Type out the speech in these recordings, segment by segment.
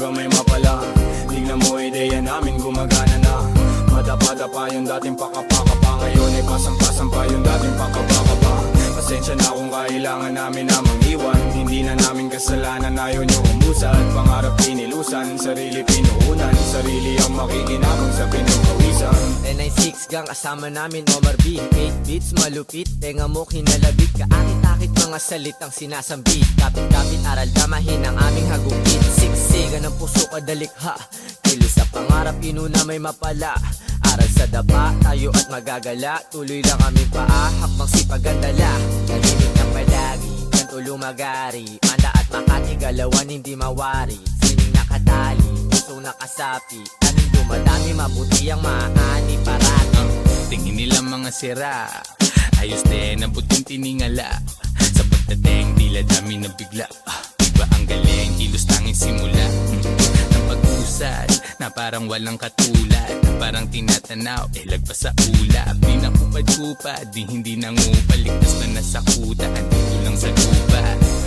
hanggang may mapala. Tignan mo ideya namin gumagana na. Madapa-dapa yung dating pakapakapa, ngayon ay pasang-pasang pa yung dating pakabaka. Pasensya na kung kailangan namin na mangiwan. Hindi na namin kasalanan, ayaw nyo umusad. Pangarap pinilusan, sarili pinuunan. Sarili ang makikinabang sa pinagpawisan. 996 gang kasama namin Omar B. 8 beats malupit, tenga mo kinalabit. Kaakit-akit mga salitang sinasambit. Kapit-kapit aral damahin ang aming hagupit. Siksigan ng puso kadalikha, kilos sa pangarap inuna may mapala. Aral sa dapa, tayo at magagala. Tuloy lang kami paahak, magsipag at dala. Tahimik ng palagi, ganto lumagari. Manda at Makati, galawan hindi mawari. Sining nakatali, puso nakasapi. Anong dumadami, mabuti ang maani parati. Tingin nila mga sira, ayos din ang puting tiningala. Sa pagdating, tila dami na bigla. Iba ang galing, kilos tanging simula. Ng pag-usad, na parang walang katulad. Parang tinatanaw, lagpas sa ulap. Di na kupad-kupad, di hindi nangupal. Ligtas na nasa kuta, andito lang sa lupa.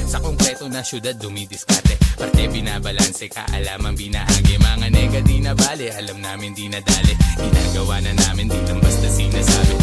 Sa konkreto na syudad, dumidiskarte. Parte binabalanse, kaalaman binahagi. Mga nega di na bale, alam namin di na dali. Ginagawa na namin, di lang basta sinasabi.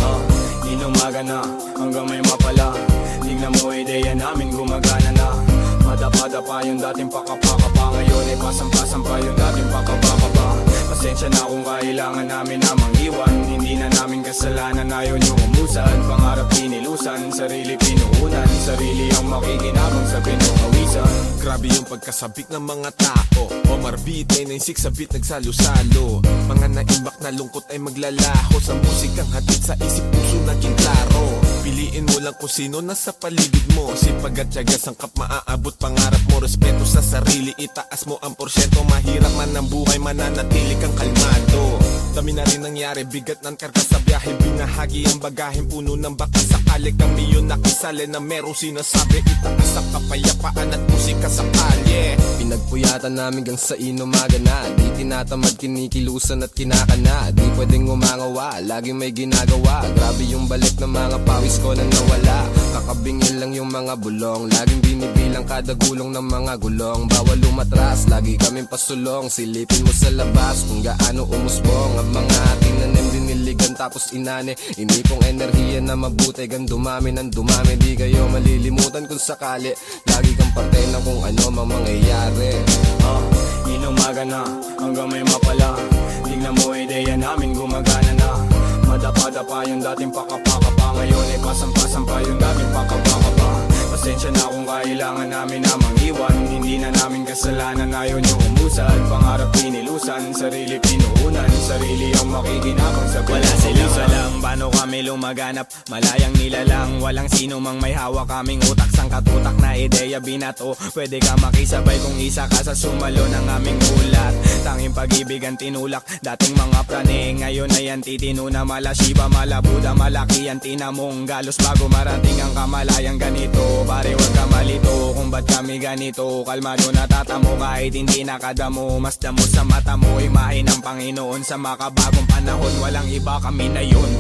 Inumaga na, hanggang may mapala. Tignan mo ideya namin gumagana na. Madapa-dapa yung dating pakapakapa, ngayon ay pasang-pasang pa yung dating pakabaka. Pasensya na kung kailangan namin na mangiwan. Hindi na namin kasalanan, ayaw nyo umusad. Pangarap pinilusan, sarili pinuunan. Sarili ang makikinabang sa pinagpawisan. Grabe yung pagkasabik ng mga tao. Omar B, 996 sa beat nagsalo-salo. Mga naimbak na lungkot ay maglalaho. Sa musikang hatid sa isip puso naging klaro. Piliin mo lang kung sino nasa paligid mo. Sipag at tiyaga, sangkap maaabot pangarap mo. Respeto sa sarili, itaas mo ang porsyento. Mahirap man ang buhay, mananatili kang kalmado. Dami na rin nangyari, bigat ng karga sa biyahe. Binahagi ang bagahin, puno ng baka. Sakali kami yun nakisali na merong sinasabi. Itaas ang kapayapaan at musika sa kalye. Pinagpuyatan namin gang sa inumaga na. Di tinatamad, kinikilusan at kinakana. Di pwedeng umangawa, laging may ginagawa. Grabe yung balik ng mga pawis ko na nawala. Kakabingin lang yung mga bulong. Laging binibilang kada gulong ng mga gulong. Bawal lumatras, lagi kaming pasulong. Silipin mo sa labas kung gaano umusbong. Ang mga tinanim diniligan tapos inane. Inipong enerhiya na mabuti, gan dumami ng dumami. Di kayo malilimutan kung sakali. Lagi kang parte ng kung ano mang mangyayari. Inumaga na, hanggang may mapala. Tignan mo ideya namin gumagana na. Madapa-dapa yung dating pakapakapa, ngayon ay pasang-pasang pa yung dating pakabaka. Pasensya na kung kailangan namin na mangiwan. Hindi na namin kasalanan, ayaw nyo umusad. Pangarap pinilusan, sarili pinuunan. Sarili ang makikinabang sa wala silang alam, paano kami lumaganap. Malayang nilalang, walang sino mang may hawak. Kaming utak, sangkatutak na ideya binato. Pwede ka makisabay kung isa ka sa sumalo ng aming ulat. Tanging pag-ibig ang tinulak, dating mga prane. Ngayon ay antitino na mala Shiba, mala Buddha. Malaki ang tinamong galos bago marating ang kamalayang ganito. Pare wag ka malito kung ba't kami ganito. Kalmado natatamo kahit hindi nakadamo. Mas damo sa mata mo, imahe ng Panginoon. Sa makabagong panahon, walang iba, kami na yun.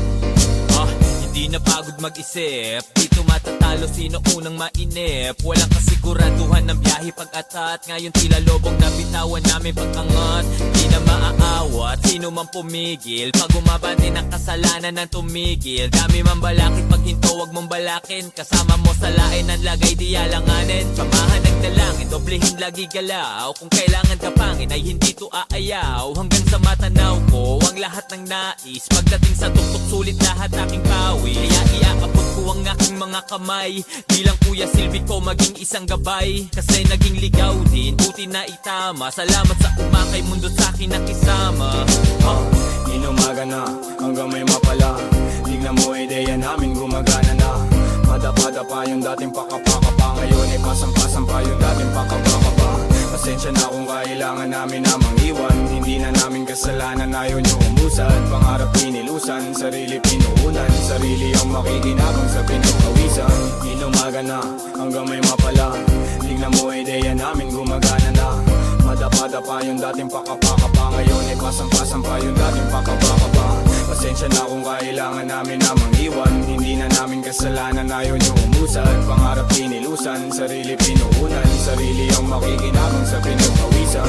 Hindi na pagod mag-isip, dito matatalo sino unang mainip. Walang kasiguraduhan ng biyahe pag-atat. Ngayon tila lobong nabitawan namin pag-angat. Di na maaawat, sino man pumigil. Pag umabante ng kasalanan ng tumigil. Dami man balakid, pag hinto wag mong balakin. Kasama mo sa lain ang lagay di alanganin. Samahan ng dalangin, doblehin lagi galaw. Kung kailangan ka pangin ay hindi to aayaw. Hanggang sa matanaw ko ang lahat ng nais. Pagdating sa tuktok sulit lahat aking pawi. Kaya iakapot ko ang aking mga kamay. Bilang kuya silbi ko maging isang gabay. Kasi naging ligaw din, buti na itama. Salamat sa umakay mundo sa akin nakisama. Inumaga na, hanggang may mapala. Tignan mo ideya namin gumagana na. Madapa-dapa yung dating pakapakapa, ngayon ay pasang-pasang pa yung dating pakabaka. Pasensya na kung kailangan namin na mangiwan. Hindi na namin kasalanan, ayaw nyo umusad. Pangarap pinilusan, sarili pinuunan. Sarili ang makikinabang sa pinagpawisan. Inumaga na, hanggang may mapala. Tignan mo ideya namin gumagana na. Madapa-dapa yung dating pakapakapa, ngayon ay pasang-pasang pa yung dating pakabaka. Pasensya na kung kailangan namin na mangiwan. Hindi Di na namin kasalanan, ayaw nyo umusad. Pangarap inilusan, sarili pinuunan. Sarili ang makikinabang sa pinupawisan.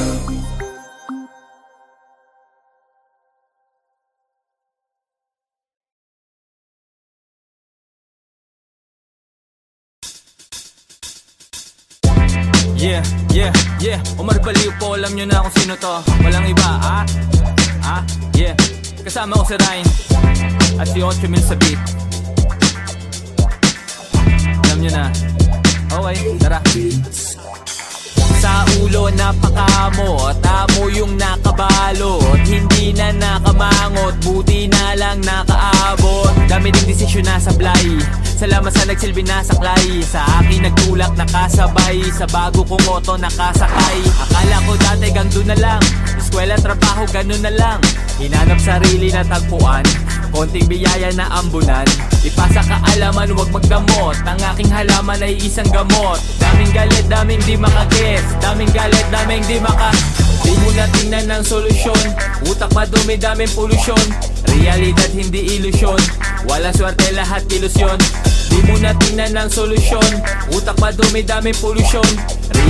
Yeah, Omar Baliw po, alam nyo na kung sino to. Walang iba, yeah. Kasama ko si Ryan at si 8 mil sa beat. Alam nyo na. Okay, tara. Sa ulo napakamot, amo yung nakabalot. Hindi na nakamangot, buti na lang nakaabot. Dami ding desisyon na sablay, salamat sa nagsilbi na saklay. Sa akin nagtulak nakasabay, sa bago kong moto nakasakay. Akala ko dati gando na lang, eskwela trabaho ganun na lang. Hinanap sarili na tagpuan, konting biyaya na ambunan. Ipasa kaalaman, huwag magdamot, ang aking halaman ay isang gamot. Daming galit, daming di makaguess, daming galit, daming di maka. Di mo na tingnan ng solusyon, utak madumi, daming polusyon. Realidad hindi ilusyon, walang swerte lahat ilusyon. Di mo na tingnan ng solusyon, utak madumi, daming polusyon.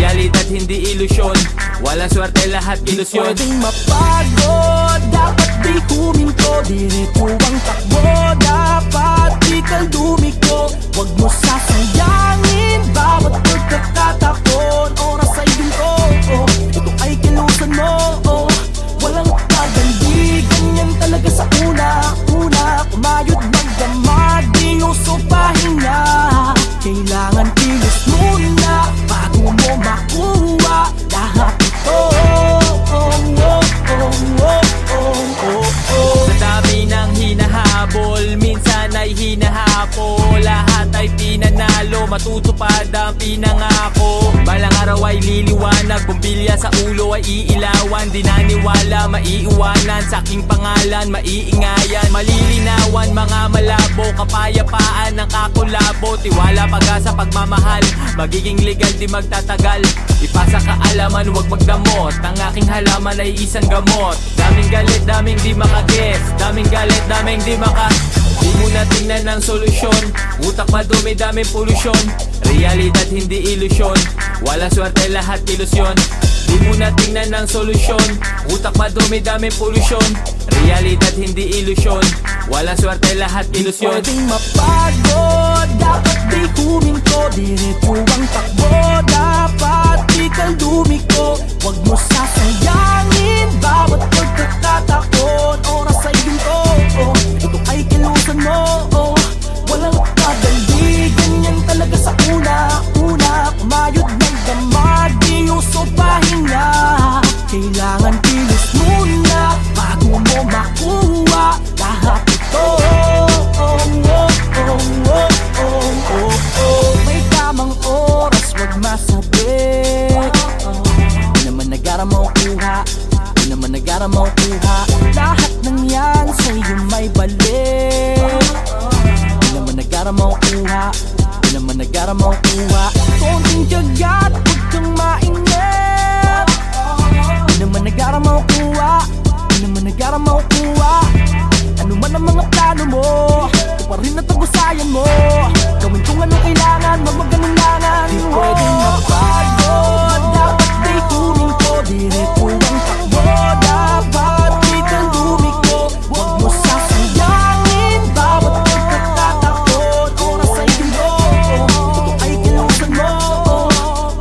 Realidad hindi ilusyon, walang swerte lahat ilusyon. Pwedeng mapagod, dapat di huminto. Diretso ang takbo, dapat di kang dumiko. Huwag mo sasayangin bawat pagkakataon. Oras ay ginto, ito ay kilusan mo. Walang pagandi, ganyan talaga sa una. Kumayod magdamag, di uso pahinga. Kailangan kilos muna bago mo makuha lahat ito. Sa dami ng hinahabol, minsan ay hinahapo. Lahat ay pinanalo, matutupad ang pinangako. Balang araw ay liliwanag, bumbilya sa ulo ay iilawan. Di naniwala, maiiwanan, sa aking pangalan maiingayan. Malilinawan, mga malabo, kapayapaan ng kakulabo. Tiwala, pag-asa, pagmamahal, magiging legal, di magtatagal. Ipasa kaalaman, huwag magdamot, ang aking halaman ay isang gamot. Daming galit, daming di makaguess, daming galit, daming di maka. Di mo na tingnan ng solusyon, utak madumi, daming polusyon. Realidad hindi ilusyon, walang swerte lahat ilusyon. Di mo na tingnan ng solusyon, utak madumi, daming polusyon. Realidad hindi ilusyon, walang swerte lahat ilusyon. Pwedeng mapagod, dapat di huminto. Diretso ang takbo, dapat di kang dumiko. Huwag mo sasayangin bawat pagkakataon. Oras ay ginto, ito ay kilusan mo. Walang pagandi, ganyan talaga sa una. Kumayod ng damag, di uso pahinga. Kailangan kilos muna bago mo makuha lahat ito. May tamang oras, wag masabik. Di naman nagara makuha, di naman nagara makuha. Lahat ng yan sa'yo may balik. Di naman nagara makuha, di naman nagara makuha. Konting tiyaga at huwag kang mainip. Di naman nagara makuha, di naman nagara makuha. Ano man ang mga plano mo, ito pa rin ang tagusayan mo. Gawin kung anong kailangan, magmaganulangan. Di pwedeng mapagod, dapat di huminto. Diretso ang takbo, dapat di kang dumiko. Huwag mo sasayangin bawat pagkakataon. Oras ay ginto, ito ay kilusan mo.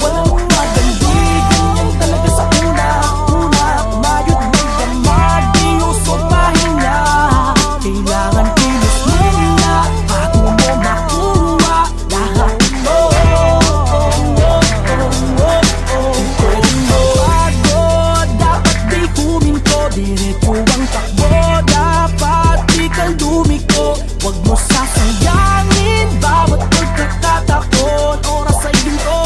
Walang magandi, ganyan talaga sa una. Kumayod magdamag, di uso pahinga. Kailangan kilos muna bago mo makuha lahat ito. Pwedeng mapagod, dapat di huminto. Diretso ang takbo, dapat di kang dumiko. Huwag mo sasayangin bawat pagkakataon. Oras ay ginto,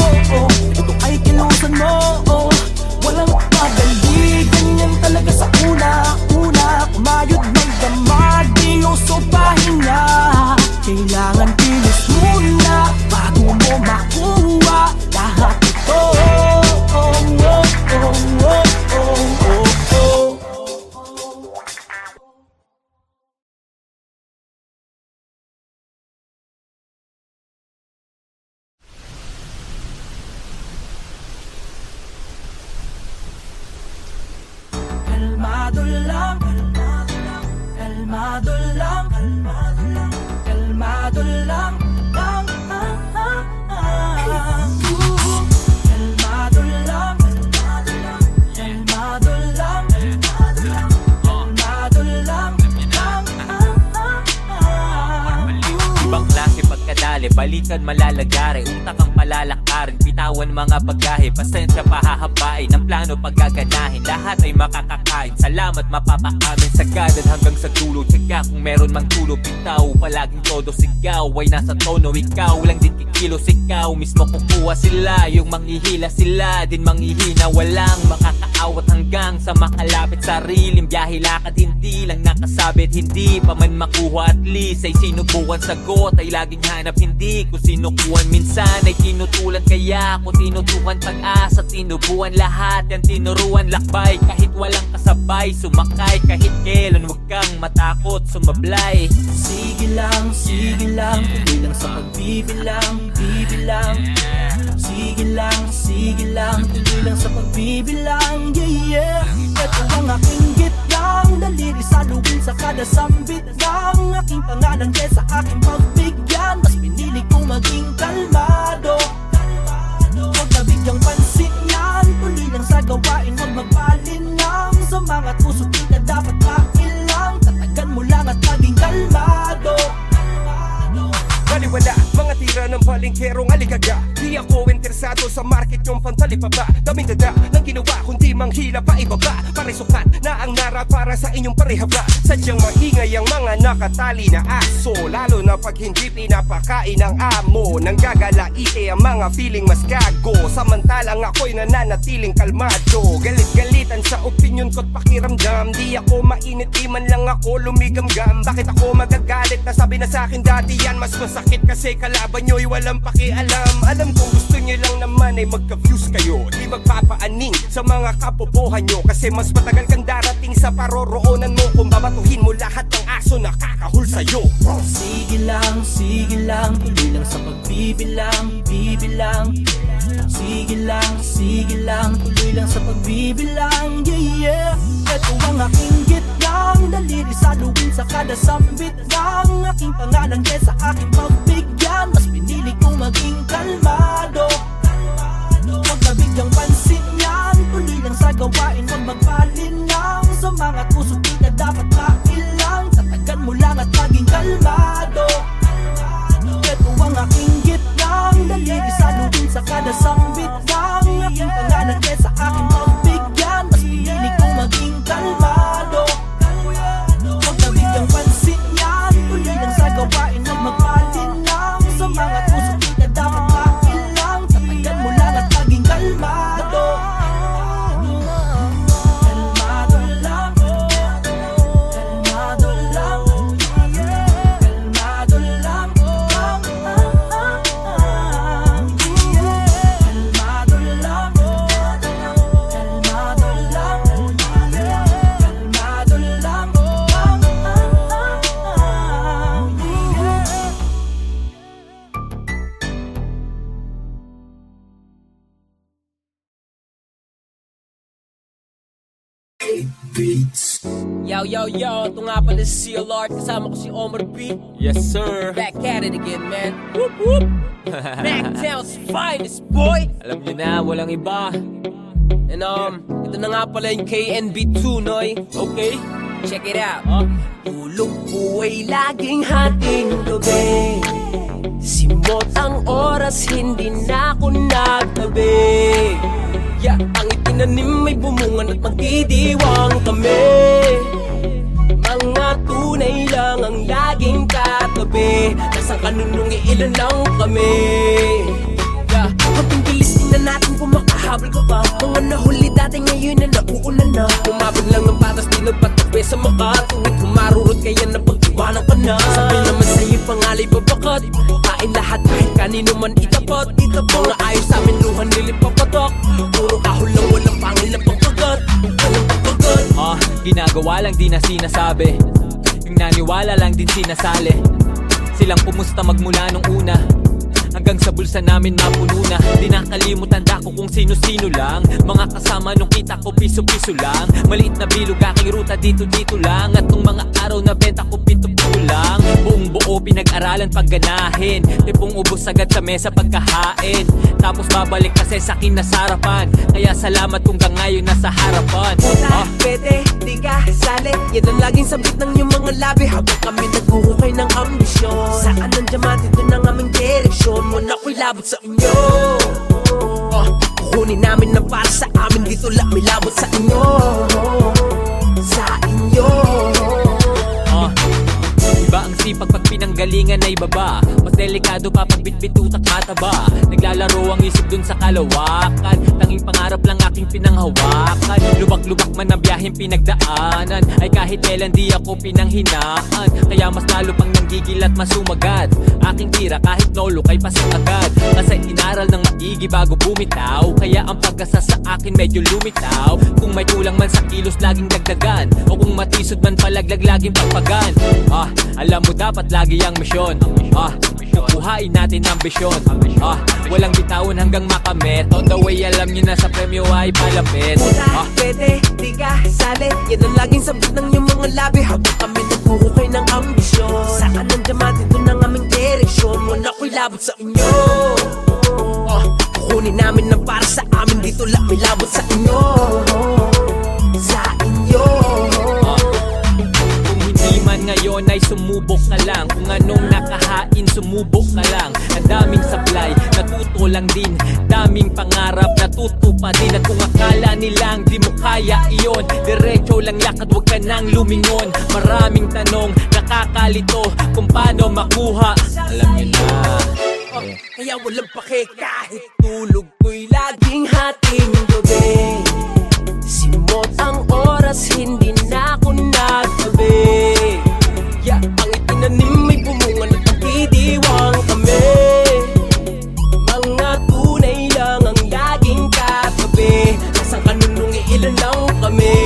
ito ay kilusan mo. Walang pagandi, ganyan talaga sa una. Kumayod magdamag, di uso pahinga. Kailangan kilos muna bago mo makuha lahat ito. Kalmado lang, kalmado lang, kalmado lang, kalmado lang, kalmado lang, kalmado lang. Ibang klase pagkadali, balikan malalagari, utak ang palalakarin, bitawan mga bagahe, pasensya pahahabain, ang plano paggaganahin, lahat ay makakakain, salamat mapapaamin, sagadan hanggang sa dulo, tsaga kung meron mang tulo, bitaw, palaging todo sigaw, ay nasa tono, ikaw lang din kikilos, ikaw mismo kukuha sila, yung manghihila sila, din manghihina, walang makakaawat hanggang sa makalapit sariling biyahe, lakad hindi lang nakasabit, hindi pa man makuha, at least ay sinubukan, sagot ay laging hanap, hindi ko sinukuhan, minsan ay tinutulan, kaya ko tinutukan, pag-asa tinubuan, lahat yan tinuruan, lakbay kahit walang kasabay, sumakay kahit kailan, wag kang matakot, sumablay. Sige lang, tuloy lang sa pagbibilang, bibilang. Sige lang, tuloy lang sa pagbibilang, yeah, yeah. Ito ang aking gitlang, daliri saluin sa kada sambit ng aking pangalan, kesa aking pagbigyan, mas pinili kong maging kalmado. Huwag na bigyang pansin yan, tuloy lang sa gawain, huwag magpalinang, sa mga puso di na dapat mailang, tatagan mo lang at maging kalmado. Baliwala, mga tira ng balingkerong aligaga. Di ako interesado sa market yung pantalipapa. Daming dada ng ginawa, kundi manghila pa ibaba. Parisukat na ang nara para sa inyong parehaba. Sadyang maingay ang mga nakatali na aso, lalo na pag hindi pinapakain ng amo. Nanggagalaite ang mga feeling mas gago, samantalang ako'y nananatiling kalmado. Galit-galitan sa opinion ko't pakiramdam, di ako mainit, di man lang ako lumigamgam. Bakit ako magagalit? Nasabi na sa akin dati yan, mas masakit kasi kalaban nyo'y walang pakialam. Alam kong gusto nyo lang naman ay magka-views kayo, di magpapaaning sa mga kapopohan nyo, kasi mas matagal kang darating sa paroroonan mo kung babatuhin mo lahat ng aso na kakahul sa'yo. Sige lang, tuloy lang sa pagbibilang, bibilang. Sige lang, tuloy lang sa pagbibilang, yeah, yeah. Ito ang aking gitlang, daliri saluin sa kada sambit ng aking pangalan, kesa aking pagbigyan, mas pinili kong maging kalmado. Huwag na bigyang pansin yan, tuloy lang sa gawain, huwag magpalinang, sa mga puso di na dapat mailang, tatagan mo lang at maging kalmado. Ito ang aking gitlang, daliri saluin sa kada sambit ng aking pangalan, kesa aking pagbigyan, mas pinili kong maging kalmado. Huwag na bigyang pansin yan, tuloy lang sa gawain, huwag magpalinang, sa mga puso di na dapat mailang, tatagan mo lang at maging kalmado. Kalmado lang, kalmado lang, kalmado lang, kalmado lang, kalmado lang, kalmado lang. Yo, ito nga pala si CLR, kasama ko si Omar B. Yes sir. Back at it again, man. Whoop, whoop. Mactown's finest, boy. Alam nyo na, walang iba. And ito na nga pala yung KNB2, Noy. Okay. Check it out. Tulog ko ay laging hating gabi, simot ang oras, hindi na ako nagtabi. Yeah, ang itinanim ay bumungan at magdidiwang kami. Mga tunay lang ang laging katabi, nasa kanunong ilan lang kami. Yeah, ang bilis din na natin kung makahabol ka pa. Mga nahuli dati ngayon na nauuna na. Umabog lang ng patas, di nagpatabi sa makatuwid. Humarurot kaya na pag-iwanan ka na. Sabi naman sa'yo pangalay babakat, kain lahat kahit kanino man itapat. Mga ayos sa amin luhan nilipapatok, puro kahol lang walang pangil na pagkagat. Walang pagkagat. Ginagawa lang di na sinasabi, yung naniwala lang din sinasali. Silang pumusta magmula nung una, hanggang sa bulsa namin mapuno na. Di nakalimutan ko kung sino-sino lang. Mga kasama nung kita ko piso-piso lang. Maliit na bilog aking ruta dito-dito lang. At nung mga araw na benta ko pito-pito lang. Buong buo pinag-aralan pagganahin. Tipong ubos agad sa mesa pagkahain. Tapos babalik kasi sa akin na sarapan. Kaya salamat kung hanggang ngayon nasa harapan. Puta, pwede, di ka sali. Yan ang laging sabit ng iyong mga labi. Habang kami naghuhukay ng ambisyon. Saan ang diamante doon ang aming direksyon. Muna ko'y labot sa inyo. Kukunin namin ng para sa amin. Dito lang may labot sa inyo. Sa inyo. Iba ang sipag pag pinanggalingan na ibaba. Mas delikado pa pag bitbit utak mataba. Naglalaro ang isip dun sa kalawakan. Tanging pangarap lang aking pinanghawakan. Lubak-lubak man ang biyaheng pinagdaanan. Ay kahit kailan di ako pinanghinaan. Kaya mas lalo pang nanggigil at masumagat. Aking tira kahit nolo kay pasok agad. Kasi inaral ng maigi bago bumitaw. Kaya ang pag-asa sa akin medyo lumitaw. Kung may kulang man sa kilos laging dagdagan. O kung matisod man palaglag laging pagpagan. Alam mo dapat lagi ang misyon. Kukuhain natin ang bisyon. Walang bitawan hanggang makamit. On the way alam nyo na sa premyo ay palapit. Puta, pwede, di ka sali. Yan ang laging sabit ng iyong mga labi. Habang kami naghuhukay ng ambisyon. Saan ang diamante doon ang aming direksyon. Muna ko'y labot sa inyo. Kukunin namin ng para sa amin. Dito lang may labot sa inyo. Sa inyo. Ngayon ay sumubok ka lang. Kung anong nakahain, sumubok ka lang. Ang daming supply, natuto lang din. Daming pangarap, natuto pa din. At kung akala nilang di mo kaya iyon, diretso lang lakad, huwag ka nang lumingon. Maraming tanong, nakakalito kung paano makuha. Alam nyo na. Kaya walang pake kahit tulog ko'y laging hating gabi. Simot ang oras, hindi na ako nagtabi. Ang itinanim may bumunga at magdidiwang kami. Mga tunay lang ang laging katabi. Nasang kanunong iilan lang kami.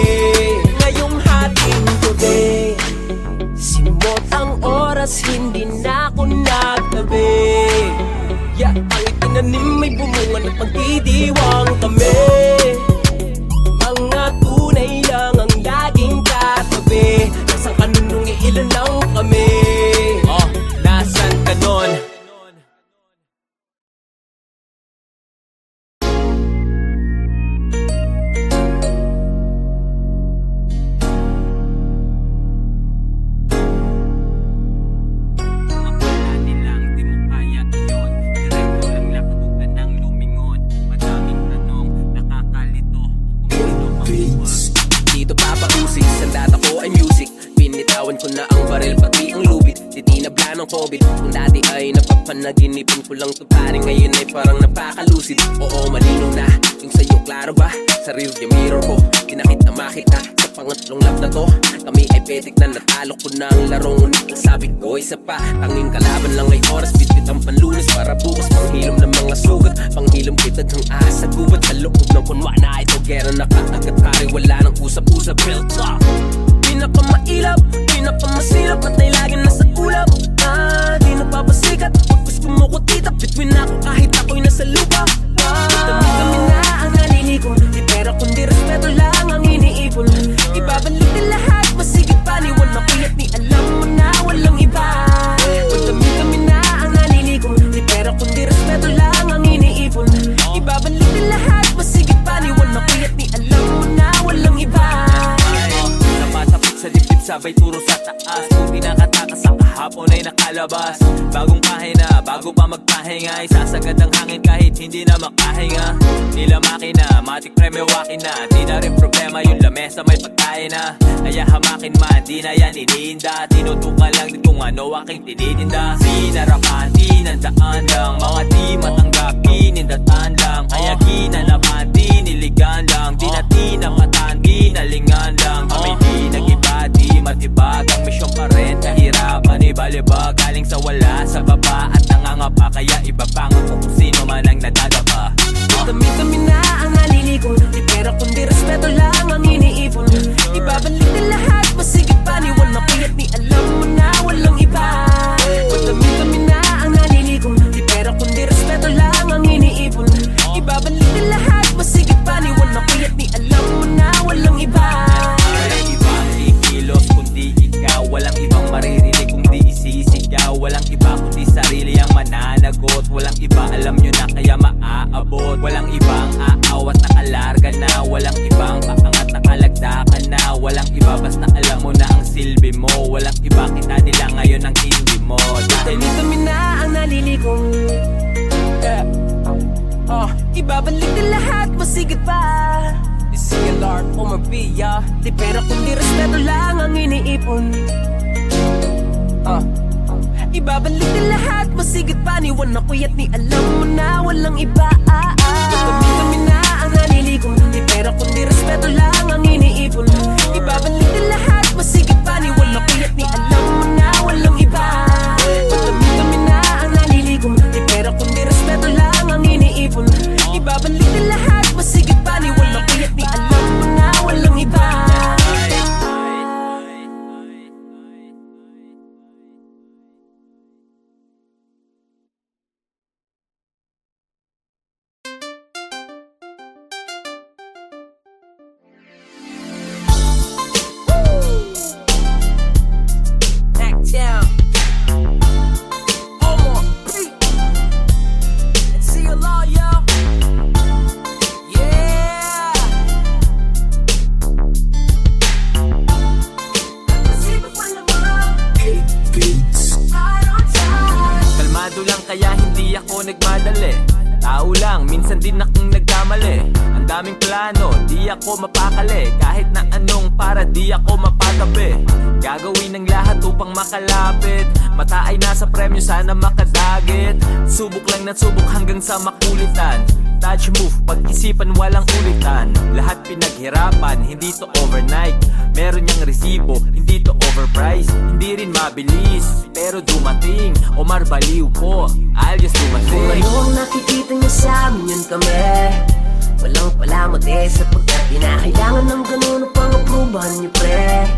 Ngayong hating gabi, simot ang oras, hindi na ako nagtabi. Ang itinanim may bumunga at magdidiwang kami. Mga tunay lang ang laging katabi. Nasang kanunong iilan lang kami. Nasan ka nun? Dito papausig, sandata ko ay music. Binitawan ko na ang baril pati ang lubid. Titinabla ng COVID. Kung dati ay napapanaginipan ko lang to pare, ngayon ay parang napakalusid. Oo, malino na, yung sa'yo klaro ba? Sa rearview mirror ko, kinakit na makita. Sa pangatlong lap na to, kami ay petik na natalo ko na ang laro. Ngunit ang sabi ko, isa pa, tanging kalaban lang ay oras. Bitbit ang panlunas para bukas, panghilom ng mga sugat. Panghilom kitad ng asa gubat. Sa loob ng kunwa na ito, gera nakaagat pare, wala nang usap-usap. Built up, pinakamailap, pinakamasilap. At ay laging nasa ulap, di napapasikat. Pag gusto mo ko titap, between ako kahit ako'y nasa lupa. Kami na ang naliligo, di pera kundi respeto lang ang iniipon. Ibabalik din lahat, masigit pa ni Juan Makuya. Ni alam mo na walang iba. Kami na ang naliligo, di pera kundi respeto lang ang iniipon. Ibabalik din lahat, masigit pa ni Juan Makuya. Ni alam mo na walang iba. Napatapit sa dibdib sabay turo sa taas. Kung pinakatakas sa kahapon ay nakalabas. Bagong pahina, bago pa magpahinga, isasagad ang hangin kahit hindi na makahinga. Nila makina, matik premyo wakin na. Di na rin problema yung lamesa may pagkain na. Kaya hamakin man, di na yan iniinda. Tinutukan lang din kung ano aking tinitinda. Sinarapan, tinandaan lang. Mga di matanggap, pinindatan lang. Kaya ginanapan, diniligan lang. Di na tinapatan, ginalingan lang. Kami di nag-iba, di matibag. Ang misyon pa rin, kahirapan, ibalibag. Galing sa wala, sa baba at nangangapa. Kaya ibabangon kung sino man ang nadadapa. Dami-dami na ang naliligo, di pera kundi respeto lang ang iniipon. Ibabalik din lahat, masigit pa ni Juan Makuya. Ni alam mo na walang iba. Dami-dami na ang naliligo, di pera kundi alam mo na ang silbi mo. Walang iba, kita nila ngayon ang hindi mo. Dahil Dami-dami na ang nalilikong ibabalik din lahat, masigit pa. DCLR, Omar B, yeah. Di pera kundi respeto lang ang iniipon. Ibabalik din lahat, masigit pa. Niwan ako'y at ni alam mo na walang iba. Dami-dami na ang nalilikong. Di pera kundi respeto lang ang iniipon. Ibabalik din lahat, masigit pa. Niwan ako'y at ni alam mo na walang iba. Dami-dami na ang nalilikong. Di pera kundi respeto lang ang iniipon. Ibabalik din lahat, masigit pa. Niwan ako'y at ni alam mo na walang iba. Backtown. Omar B. And see you law, yo. Yeah. kalmado lang kaya hindi ako nagmadali. Tao lang, minsan din akong nagkamali. Ang daming plano, di ako mapakali. Kahit na anong para di ako mapatabi. Gagawin ng lahat upang makalapit. Mata ay nasa premyo, sana makadagit. Subok lang ng subok hanggang sa makulitan. Touch move, pag-isipan walang ulitan. Lahat pinaghirapan, hindi to overnight. Meron niyang resibo, hindi to overpriced. Hindi rin mabilis, pero dumating. Omar baliw po, I'll just do my Kung thing. ano ang nakikita niyo sa amin, yun kami. Walang palamot sapagkat pinakailangan ng ganun upang aprubahan niyo, pre.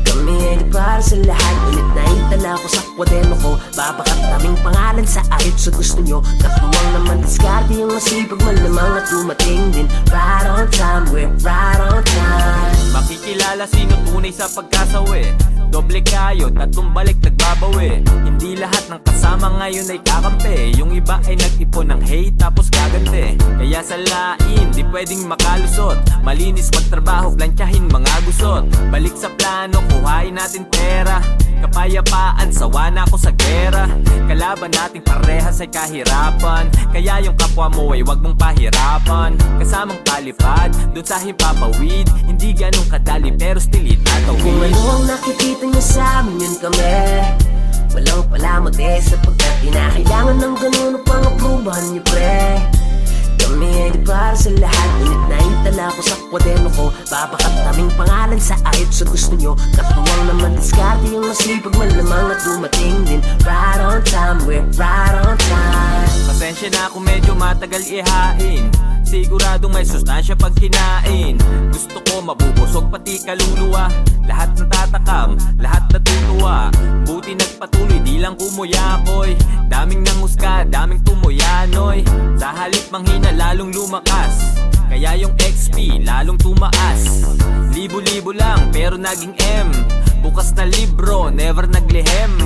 Kami ay di para sa lahat, ulit na itala ko sa kwaderno ko. Babakat naming pangalan sa ayot sa gusto nyo. Katuwang naman diskarte yung masipag malamang at dumating din. Right on time, we're right on time. Makikilala sino tunay sa pagkasawi. Doble kayo, tatlong balik nagbabawi. Hindi lahat ng kasama ngayon ay kakampi. Yung iba ay nag-ipon ng hate tapos gagante. Kaya sa lain, di pwedeng makalusot. Malinis magtrabaho, plantyahin mga gusot. Balik sa plano, kuhain natin pera. Kapayapaan, sawa na ako sa gera. Kalaban nating parehas ay kahirapan. Kaya yung kapwa mo ay wag mong pahirapan. Kasamang palipad, dun sa himpapawid. Hindi ganun kadali pero still Kung itatawid. ano ang nakikita niyo sa amin, yun kami. Walang palamot sapagkat pinakailangan ng ganun upang aprubahan niyo, pre. Kami ay di para sa lahat, ulit na itala ko sa kwaderno ko. Babakat naming pangalan sa ayot sa gusto nyo. Katuwang naman diskarte yung masipag malamang at dumating din. Right on time, we're right on time. Pasensya na kung medyo matagal ihain. Siguradong may sustansya pag kinain. Gusto ko mabubusog pati kaluluwa. Lahat natatakam, lahat natutuwa. Buti nagpatuloy, di lang kumuyakoy. Daming nanghusga, daming tumuyanoy. Sa halip manghina lalong lumakas. Kaya yung XP lalong tumaas. Libo-libo lang pero naging M. Bukas na libro, never naglihem.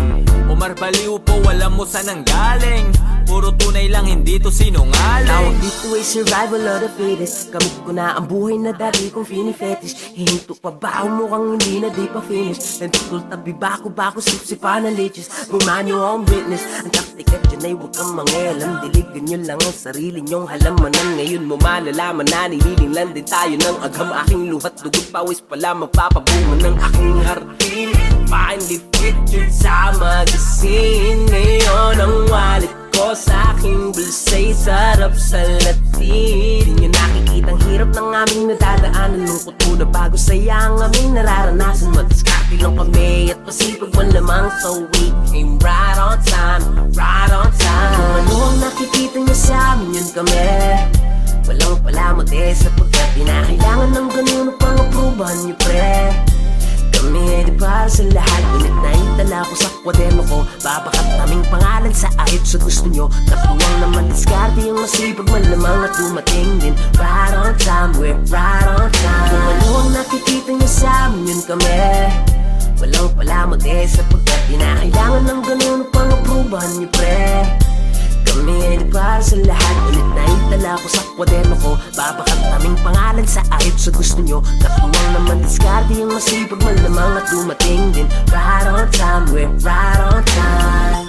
Omar baliw po, wala mo saan ang galing. Puro tunay lang, hindi to sinungaling. Tawag dito ay survival of the fittest. Kamit ko na ang buhay na dati kong fini-fetish. Hihinto pa ba ako mukhang hindi na di pa finish. Nandutol tabi bako sip-sipa ng leeches. Bumanyo ang witness. Ang taktika dyan ay huwag kang mangialam. Diligan nyo lang ang sarili nyong halamanan. Ngayon mo malalaman na nililinglan din tayo ng agam. Aking luhat, dugot, pawis pala magpapabunga ng aking hardin. Finally pictured sa magazine. Ngayon ang wallet ko sa aking bulsa'y sarap sa latin. Di nyo nakikitang hirap ng aming nadadaanan. Lungkot muna bago saya ang aming nararanasan. Madiskarte lang kami at pasipag malamang. So we came right on time, right on time. Kung ano ang nakikita nyo sa amin, yun kami. Walang palamot sapagkat pinakailangan ng ganun upang aprubahan nyo, pre. Kami ay di para sa lahat, ulit na itala ko sa kwaderno ko. Babakat naming pangalan sa ayot sa gusto nyo. Katuwang naman diskarte yung masipag malamang at dumating din. Right on time, we're right on time. Kung ano ang nakikita nyo sa amin, yun kami. Walang palamot sapagkat pinakailangan ng ganun upang aprubahan nyo, pre. Kami ay para sa lahat. Ulit na itala ko sa kwaderno ko. Babakantaming pangalan sa ayot sa gusto nyo. Katuwang naman diskarte yung masipag malamang at dumating din. Right on time, we're right on time.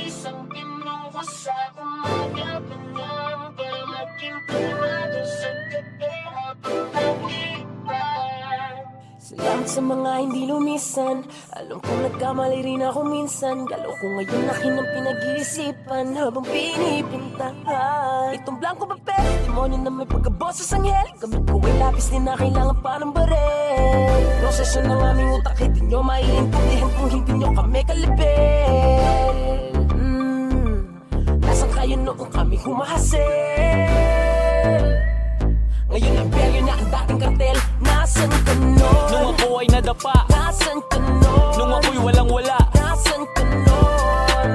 Isang pinuha sa umaga pa lang para maging kalmado sa gabi habang naglipas. Salamat sa mga hindi lumisan. Alam kong nagkamali rin ako minsan. Galaw ko ngayon akin ang pinag-iisipan habang pinipuntahan itong blanco papel, demonyo na may pagkaboses anghel. Gamit ko ay lapis din na kailangan pa ng barel. Proseso ng aming utak, hindi nyo maiintindihan kung hindi nyo kami kalibel. Nasaan kayo noong kami humahasil? Ngayon imperyo na ang dating kartel. Nasaan ka nun? Nung ako ay nadapa, Nasaan ka nun? nung ako'y walang-wala. Nasaan ka nun?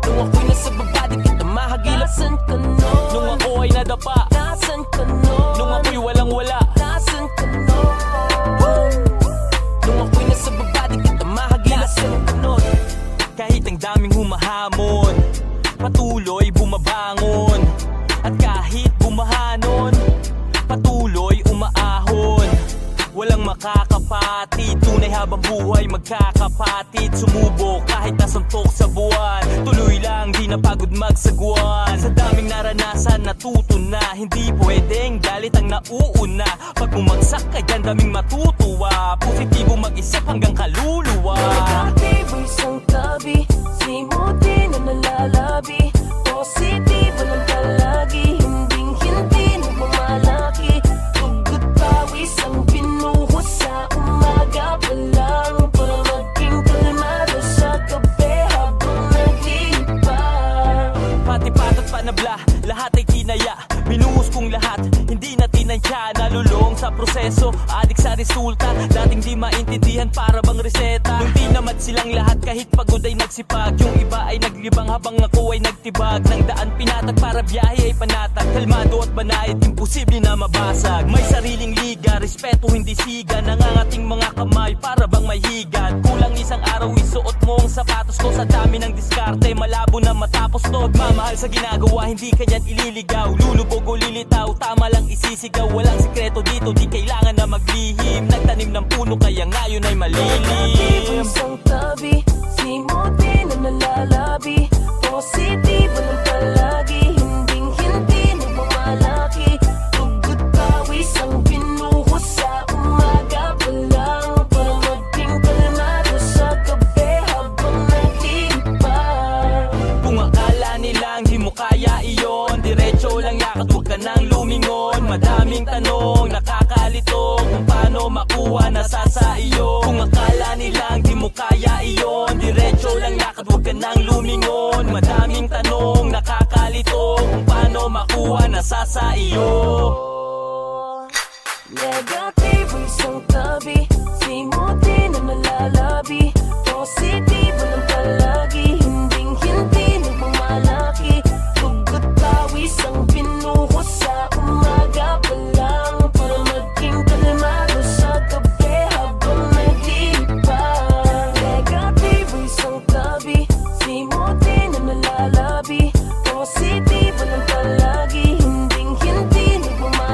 Nung ako'y nasa baba, di kita mahagilap. Nasaan ka nun? Nung ako ay nadapa, Nasaan ka nun? nung ako'y walang-wala. Nasaan ka nun? Nung ako'y nasa baba, di kita mahagilap. Nasaan ka nun? Kahit ang daming humahamon, patuloy bumabangon. At kahit bumahanon, patuloy umaahon. Walang makakapatid, tunay habang buhay magkakapatid. Sumubok kahit nasuntok sa buwan, tuloy lang di napagod magsagwan. Sa daming naranasan natuto na, hindi pwedeng galit ang nauuna. Pag bumagsak ka dyan daming matutuwa, positibo mag-isip hanggang kaluluwa. Negatibo isang tabi, simuti na nalalabi. Positibo lang palagi, hinding-hindi nagmamalaki. Tugot pawis ang binuhos sa umaga pa lang para maging kalmado sa gabi habang naglipas. Pati patot panabla, lahat ay tinaya. Binuhos kong lahat, hindi na tinansya. Nalulong sa proseso, adik sa resulta. Dating di maintindihan para bang reseta. Nung tinamat silang lahat kahit pagod ay nagsipag. Yung iba ay naglibang habang ako ay nagtibag. Nang daan pinatag para biyahe ay panatag. Kalmado at banayad, imposible na mabasag. May sariling liga, respeto hindi siga. Nangangating mga kamay para bang may higad. Kulang isang araw isuot mo ang sapatos ko. Sa dami ng diskarte, malabo na matapos to. Mamahal sa ginagawa, hindi kanyan ililigaw. Lulubog o lilitaw, tama lang isisigaw. Walang sikreto dito, di kailangan na maglihim. Nagtanim ng puno, kaya ngayon ay malilim. Negatibo isang tabi, simuti na nalalabi. Positibo lang palagi, hinding-hindi nagmamalaki. Tugot pawis ang binuhos sa umaga pa lang para maging kalmado sa gabi habang naglipas. Kung akala nilang di mo kaya iyon, diretso lang lakad, huwag ka nang lumingon. Madaming tanong, nakakalito kung paano makuha nasa sa iyo. Kung akala nilang di mo kaya iyon, diretso lang lakad, huwag ka nang lumingon. Madaming tanong, nakakalito kung paano makuha nasa sa iyo. Negatibo isang tabi, simuti na nalalabi. Positibo lang palagi, hinding-hindi nagmamalaki. Tugot pawis ang binuhos sa umaga pa lang para maging kalmado sa gabi habang naglipas. Negatibo isang tabi, simuti na nalalabi. Positibo lang palagi, hinding-hindi nagmamalaki.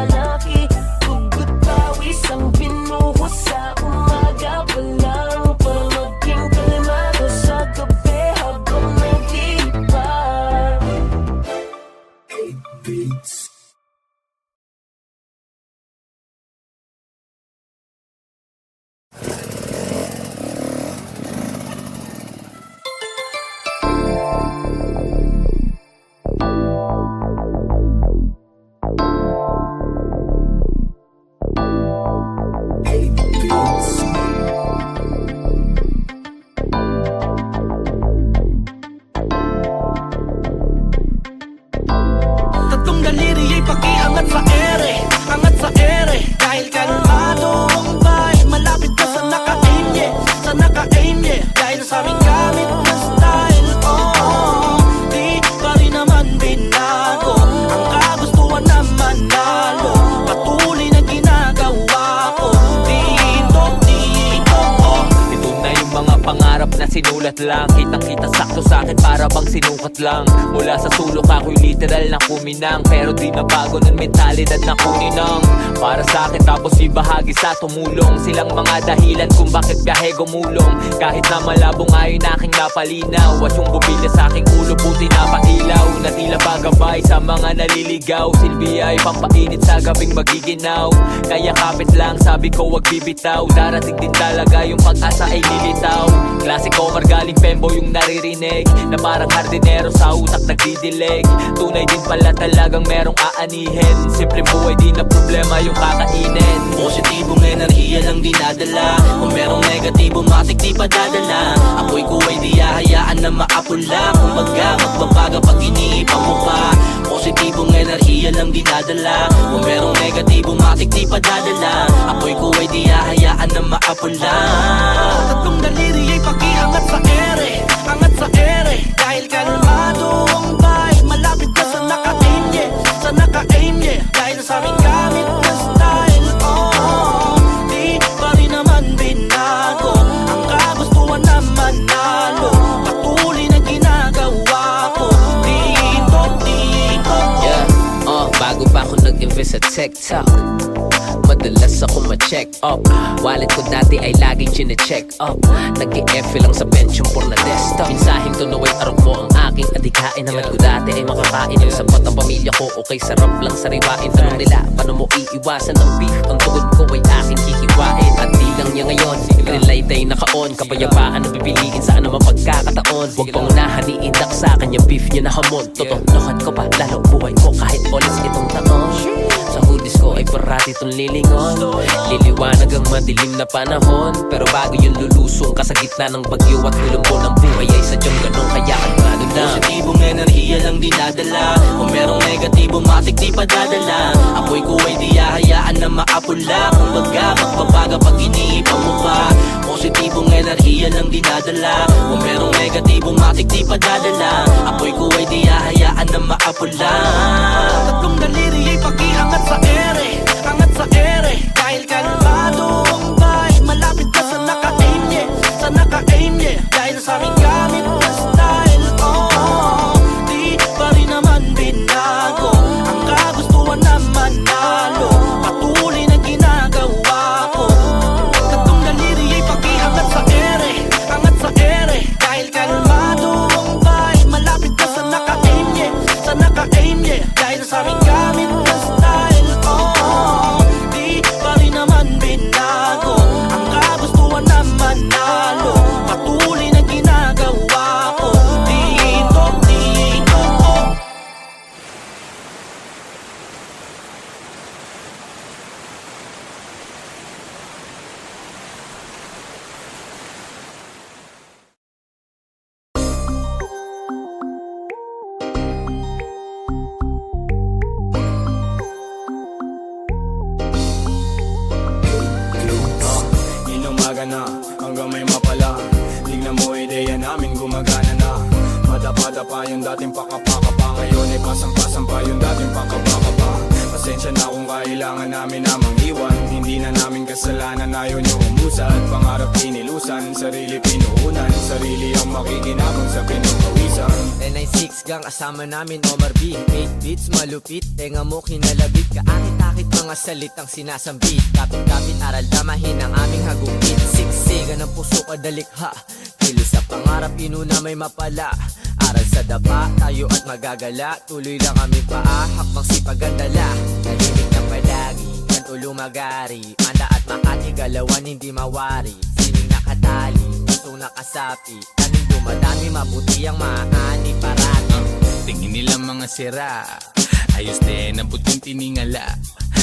sinulat lang. Kitang-kita sakto sa akin para bang sinukat lang. Mula sa sulok ako'y literal na kuminang, pero di na bago ng mentalidad na kuninang. Para sa akin tapos ibahagi sa tumulong. Silang mga dahilan kung bakit biyahe gumulong. Kahit na malabong ayon aking napalinaw, at yung bumilya sa aking ulo puti na pailaw, na tila bagabay sa mga naliligaw. Silbi ay pampainit sa gabing magiginaw. Kaya kapit lang sabi ko wag bibitaw. Darating din talaga yung pag-asa ay lilitaw. Klasiko margaling pembo yung naririnig, na parang hardinero sa utak nagdidilig. Tunay din pala talagang merong aanihin. Simpleng buhay di na problema yung kakainin. Positibong enerhiya lang dinadala. Kung merong negatibo matik di pa dadala. Ako'y kuway di hahayaan na maapula. Kung baga magbabaga pag iniipang mo pa. Positibong enerhiya lang dinadala. Kung merong negatibo matik di pa dadala. Ako'y kuway di hahayaan na maapula. Tatlong daliri ay pakiangat sa ere. Angat sa ere. Dahil kalmado ang vibe. Malapit ka sa naka-aim, yeah. Sa naka-aim, yeah. Dahil sa aming gamit na style, oh. Di pa rin naman binago. Ang kagustuhan na manalo. Patuloy na ginagawa ko. Dito, dito. Yeah, bago pa ako nag-invest sa TikTok, madalas ako ma-check up. Wallet ko dati ay laging chine-check up. Nag-i-F lang sa pension for na desktop. Minsahing tunaway arok mo ang aking adikain. Naman ko dati ay makakain ng sapat ang pamilya ko. Okay, sarap lang sariwain. Tanong nila, paano mo iiwasan ng beef? Ang tugod ko ay aking hihiwain. At di lang niya ngayon, relight ay naka-on. Kapayapaan na pipiliin sa anumang pagkakataon. Huwag pangunahan, iindak sa kanya beef niya na hamon. Totonohan ko pa, lalo buhay ko kahit olis itong taon. Sa hoodies ko ay parati itong lilingon. Liliwanag ang madilim na panahon, pero bago yun lulusong ka sa gitna ng bagyo at ulumbo ng buhay ay sadyang ganun, kaya kalmado na. Positibong enerhiya lang dinadala. Kung merong negatibo matik di pa dadala. Ako'y kuway di hahayaan na maapula. Kung baga magbabaga pag iniipang mo pa. Positibong enerhiya lang dinadala. Kung merong negatibo matik di pa dadala. Ako'y kuway di hahayaan na maapula. Tatlong daliri ay pakiangat sa ere. Angat sa ere. Dahil kalmado ang vibe. Malapit ka sa naka-aim, yeah. Sa naka-aim, yeah. Dahil sa aming gamit na style, oh. Di pa rin naman binago. Ang kagustuhan na manalo. Patuloy na ginagawa ko. Tatlong daliri ay pakiangat sa ere. Angat sa ere. Dahil kalmado ang vibe. Malapit ka sa naka-aim, yeah. Sa naka-aim, yeah. Dahil sa aming gamit na style, oh. Di pa rin naman binago. Ang kagustuhan na manalo. Patuloy na ginagawa ko. Dito, dito, oh. Inumaga na hanggang may mapala. Tignan mo ideya namin gumagana na. Madapa-dapa yung dating pakapakapa. Ngayon ay pasang-pasang pa yung dating pakapakapa. Pasensya na kung kailangan namin namang iwan. Hindi na namin kasalanan, ayaw nyo umusad. Pangarap inilusan, sarili pinuunan. Sarili ang makikinabang sa pinupawisan. 996 gang kasama namin Omar B. 8 beats malupit, tenga mo kinalabit. Kaakit-akit mga salitang sinasambit. Kapit-kapit aral damahin ang aming hagupit. Siksigan ng puso kadalikha. Kilos sa pangarap inuna may mapala. Aral sa dapa, tayo at magagala. Tuloy lang kami paahak, magsipagandala. Tahimik na palagi, kanto lumagari. Manda at Makati, galawan hindi mawari. Sining nakatali, puso nakasapi. Taning dumadami, mabuti ang maani parati. Tingin nilang mga sira, ayos din ang puting tiningala.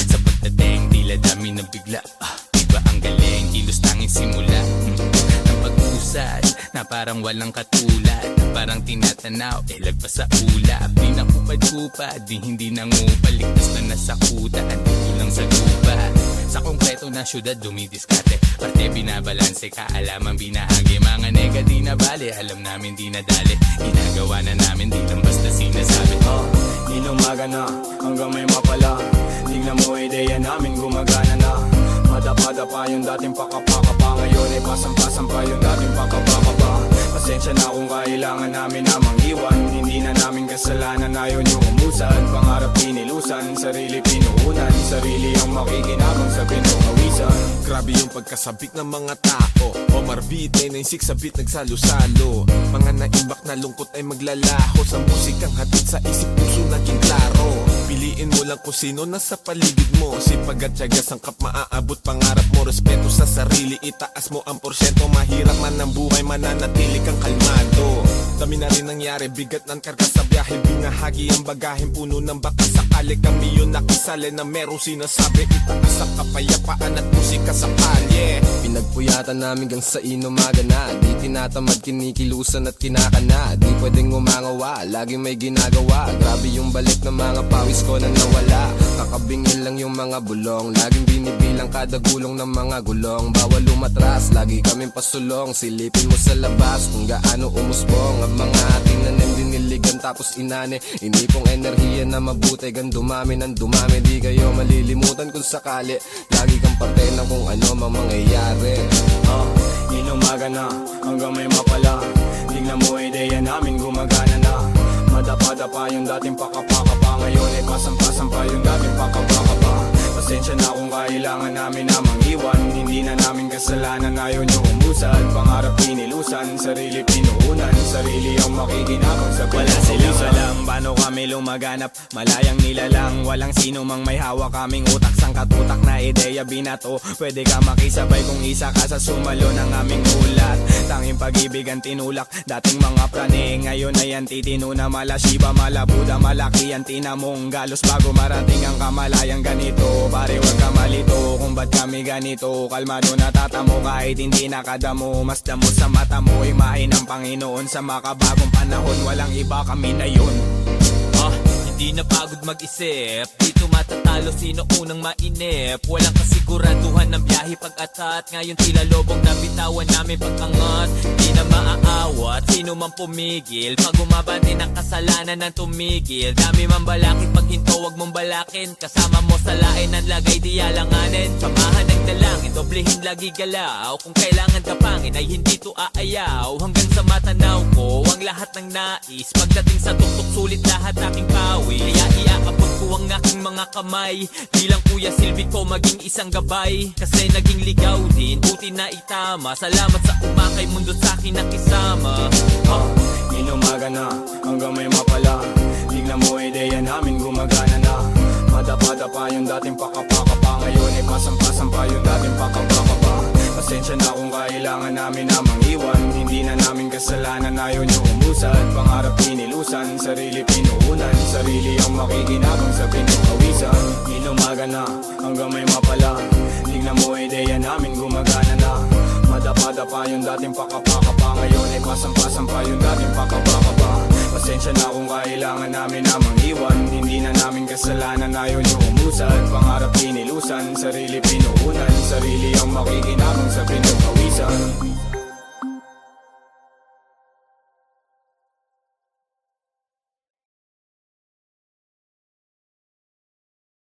Sa pagdating, tila dami ng bigla. Iba ang galing, kilos tanging simula. Ng pag-usad, na parang walang katulad. Na parang tinatanaw, lagpas sa ulap. Di na kupad-kupad, di hindi nangupal. Ligtas na nasa kuta, at di kulang sa lupa. Sa konkreto na syudad, dumidiskate. Parte binabalanse, kaalaman binahagi. Mga nega di na bali, alam namin di na dali. Ginagawa na namin, di lang basta sinasabi. Inumaga na hanggang may mapala. Tignan mo ideya namin gumagana na. Madapa-dapa yung dating pakapakapa. Ngayon ay pasang-pasang pa yung dating pakapakapa. Pasensya na kung kailangan namin na mangiwan. Hindi na namin kasalanan, ayaw nyo umusad. Pangarap pinilusan, sarili pinuunan. Sarili ang makikinabang sa pinukawisan. Grabe yung pagkasabik ng mga tao. Omar V, 1096 sa beat nagsalo-salo. Mga naimbak na lungkot ay maglalaho. Sa musikang hatid sa isip puso naging klaro. Piliin mo lang kung sino nasa paligid mo. Sipag at tiyaga sangkap maaabot pangarap mo. Respeto sa sarili, itaas mo ang porsyento. Mahirap man ang buhay, mananatili kang kalmado. Dami na rin nangyari, bigat ng karga sa biyahe. Binahagi ang bagahin, puno ng baka sakali. Kami yun nakisali na merong sinasabi. Itaas ang kapayapaan at musika sa kalye. Pinagpuyatan namin gang sa inumaga na. Di tinatamad, kinikilusan at kinakana. Di pwedeng umangawa, laging may ginagawa. Grabe yung balik ng mga pawis ko na nawala. Kakabingin lang yung mga bulong. Laging binibilang kada gulong ng mga gulong. Bawal umatras, lagi kaming pasulong. Silipin mo sa labas kung gaano umusbong ang mga ating nanim diniligan tapos inane. Inipong enerhiya na mabuti gan dumami ng dumami. Di kayo malilimutan kung sakali. Lagi kang parte ng kung ano mang mangyayari. Inumaga na hanggang may mapala. Tingnan mo ideya namin gumagana na. Madapa-dapa yung dating pakapakapa. Ngayon ay pasang-pasang pa yung dating pakapakapa. Pasensya na kung kailangan namin na mangiwan. Hindi na namin kasalanan, ayaw nyo umusad. Pangarap pinilusan, sarili pinuunan. Sarili ang makikinabang sa Wala silang alam paano kami lumaganap. Malayang nilalang, walang sino mang may hawak. Kaming utak sang katutak na ideya binato. Pwede ka makisabay kung isa ka sa sumalo ng aming ulat. Tanging pag-ibig ang tinulak, dating mga prane. Ngayon ay ang titino na mala Shiba, mala Buddha. Malaki ang tinamong galos bago marating ang kamalayang ganito. Pare wag ka malito kung ba't kami ganito. Kalmado na tatamo kahit hindi nakadamo. Mas damo sa mata mo, imahin ng Panginoon. Sa makabagong panahon, walang iba, kami na yun. Hindi na pagod mag-isip, dito matatalo sino unang mainip. Walang kasiguraduhan ng biyahe pag-atat. Ngayon tila lobong nabitawan namin pag-angat. Di na maaawat, sino man pumigil. Pag umabante ng kasalanan ng tumigil. Dami man balakid, pag hinto wag mong balakin. Kasama mo sa lain ng lagay di alanganin. Samahan ng dalangin, doblehin lagi galaw. Kung kailangan ka pangin ay hindi to aayaw. Hanggang sa matanaw ko ang lahat ng nais. Pagdating sa tuktok sulit lahat aking pawi. Kaya iakapot ko ang aking mga kamay. Bilang kuya silbi ko maging isang gabay. Kasi naging ligaw din, buti na itama. Salamat sa umakay mundo sa akin nakisama. Inumaga na hanggang may mapala. Tignan mo ideya namin gumagana na. Madapa-dapa yung dating pakapakapa. Ngayon ay pasang-pasang pa yung dating pakapakapa. Pasensya na kung kailangan namin na mangiwan. Hindi na namin kasalanan, ayaw nyo umusad. Pangarap pinilusan, sarili pinuunan. Sarili ang makikinabang sa pinukawisan. Inumaga na hanggang may mapala. Tignan mo ideya namin gumagana na. Madapa-dapa yung dating pakapakapa. Ngayon ay pasang-pasang pa yung dating pakapakapa. Pasensya na kung kailangan namin na mangiwan. Hindi na namin kasalanan, ayaw nyo umusad. Pangarap pinilusan, sarili pinuunan.